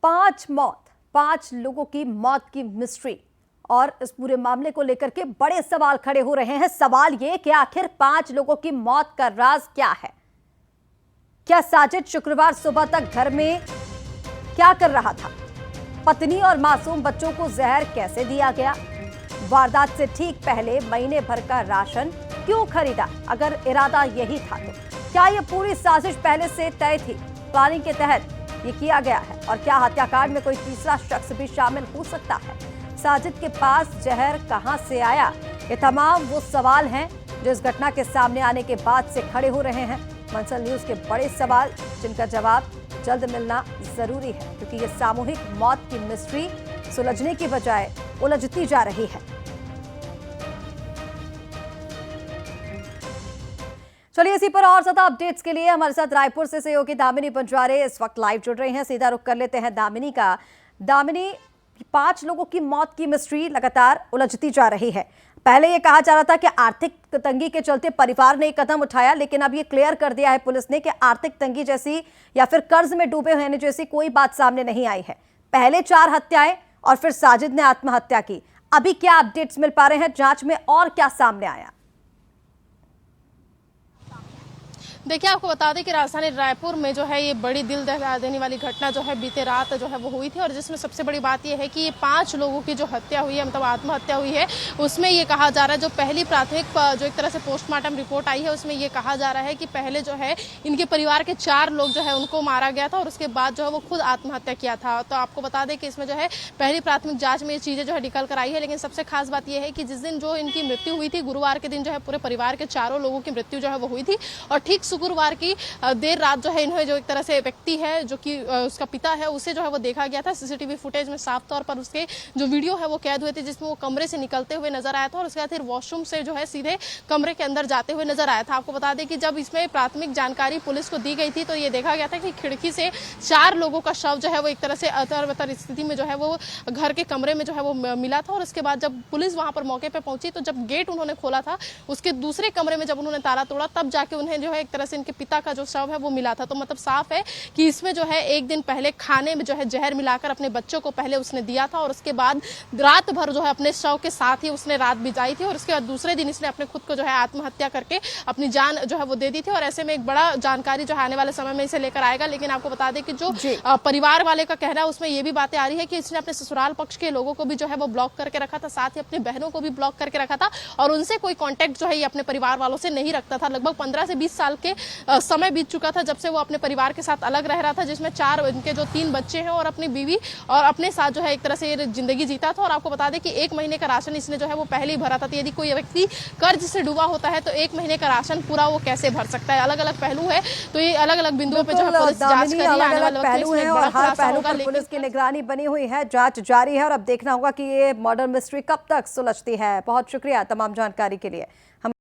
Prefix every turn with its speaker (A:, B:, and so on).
A: पांच लोगों की मौत की मिस्ट्री और इस पूरे मामले को लेकर के बड़े सवाल खड़े हो रहे हैं। सवाल ये कि आखिर 5 लोगों की मौत का राज क्या है? क्या साजिद शुक्रवार सुबह तक घर में क्या कर रहा था? पत्नी और मासूम बच्चों को जहर कैसे दिया गया? वारदात से ठीक पहले महीने भर का राशन क्यों खरीदा? अगर इरादा यही था तो क्या यह पूरी साजिश पहले से तय थी? प्लानिंग के तहत ये किया गया है? और क्या हत्याकांड में कोई तीसरा शख्स भी शामिल हो सकता है? साजिद के पास जहर कहां से आया? ये तमाम वो सवाल हैं जो इस घटना के सामने आने के बाद से खड़े हो रहे हैं। मंसल न्यूज के बड़े सवाल जिनका जवाब जल्द मिलना जरूरी है, क्योंकि ये सामूहिक मौत की मिस्ट्री सुलझने की बजाय उलझती जा रही है। चलिए इसी पर और ज्यादा अपडेट्स के लिए हमारे साथ रायपुर से सहयोगी दामिनी पंजवारे इस वक्त लाइव जुड़ रहे हैं। सीधा रुख कर लेते हैं दामिनी का। दामिनी, 5 लोगों की मौत की मिस्ट्री लगातार उलझती जा रही है। पहले ये कहा जा रहा था कि आर्थिक तंगी के चलते परिवार ने एक कदम उठाया, लेकिन अब ये क्लियर कर दिया है पुलिस ने कि आर्थिक तंगी जैसी या फिर कर्ज में डूबे होने जैसी कोई बात सामने नहीं आई है। पहले 4 हत्याएं और फिर साजिद ने आत्महत्या की। अभी क्या अपडेट्स मिल पा रहे हैं? जांच में और क्या सामने आया?
B: देखिए, आपको बता दें कि राजधानी रायपुर में जो है ये बड़ी दिल दहला देने वाली घटना जो है बीते रात जो है वो हुई थी, और जिसमें सबसे बड़ी बात ये है कि ये 5 लोगों की जो हत्या हुई है, मतलब आत्महत्या हुई है, उसमें ये कहा जा रहा है, जो पहली प्राथमिक जो एक तरह से पोस्टमार्टम रिपोर्ट आई है उसमें ये कहा जा रहा है कि पहले जो है इनके परिवार के 4 लोग जो है उनको मारा गया था और उसके बाद जो है वो खुद आत्महत्या किया था। तो आपको बता दें कि इसमें जो है पहली प्राथमिक जाँच में ये चीज़ें जो है निकल कर आई है। लेकिन सबसे खास बात यह है कि जिस दिन जो इनकी मृत्यु हुई थी, गुरुवार के दिन जो है पूरे परिवार के 4 लोगों की मृत्यु जो है वो हुई थी, और ठीक शुक्रवार की देर रात जो है इन्हें जो एक तरह से व्यक्ति है जो कि उसका पिता है, उसे जो है वो देखा गया था सीसीटीवी फुटेज में। साफ तौर पर उसके जो वीडियो है वो कैद हुए थे, जिसमें वो कमरे से निकलते हुए नजर आया था और उसके बाद फिर वॉशरूम से जो है सीधे कमरे के अंदर जाते हुए नजर आया था। आपको बता दें कि जब इसमें प्राथमिक जानकारी पुलिस को दी गई थी तो ये देखा गया था कि खिड़की से 4 लोगों का शव जो है वो एक तरह से अतर-बतर स्थिति में जो है वो घर के कमरे में जो है वो मिला था। और उसके बाद जब पुलिस वहां पर मौके पर पहुंची तो जब गेट उन्होंने खोला था, उसके दूसरे कमरे में जब उन्होंने ताला तोड़ा, तब जाके उन्हें जो है एक तरह से इनके पिता का जो शव है वो मिला था। तो मतलब साफ है कि इसमें जो है एक दिन पहले खाने में जो है जहर मिलाकर अपने बच्चों को पहले उसने दिया था, और उसके बाद रात भर जो है अपने शव के साथ ही उसने रात बिताई थी, और उसके बाद दूसरे दिन इसने अपने खुद को जो है आत्महत्या करके अपनी जान जो है वो दे दी थी। और ऐसे में एक बड़ा जानकारी जो है आने वाले समय में इसे लेकर आएगा। लेकिन आपको बता दें कि जो परिवार वाले का कहना है उसमें ये भी बातें आ रही है कि इसने अपने ससुराल पक्ष के लोगों को भी जो है वो ब्लॉक करके रखा था, साथ ही अपनी बहनों को भी ब्लॉक करके रखा था, और उनसे कोई कॉन्टेक्ट जो है ये अपने परिवार वालों से नहीं रखता था। लगभग 15 से 20 साल के समय बीत चुका था जब से वो अपने परिवार के साथ अलग रह रहा था, जिसमें 4 इनके जो 3 बच्चे हैं और अपनी बीवी और अपने साथ जो है एक तरह से ये जिंदगी जीता था। और आपको बता दें कि 1 महीने का राशन इसने जो है वो पहले ही भरा था। तो यदि कोई व्यक्ति कर्ज से डूबा होता है तो 1 महीने का राशन पूरा वो कैसे भर सकता है? अलग अलग पहलू है, तो ये अलग अलग बिंदुओं पे जो है पुलिस जांच कर रही है। आने वाले वक्त में
A: और हर पहलू पर पुलिस की निगरानी बनी हुई है, जांच जारी है, और अब देखना होगा कि ये मर्डर मिस्ट्री कब तक सुलझती है। बहुत शुक्रिया तमाम जानकारी के लिए।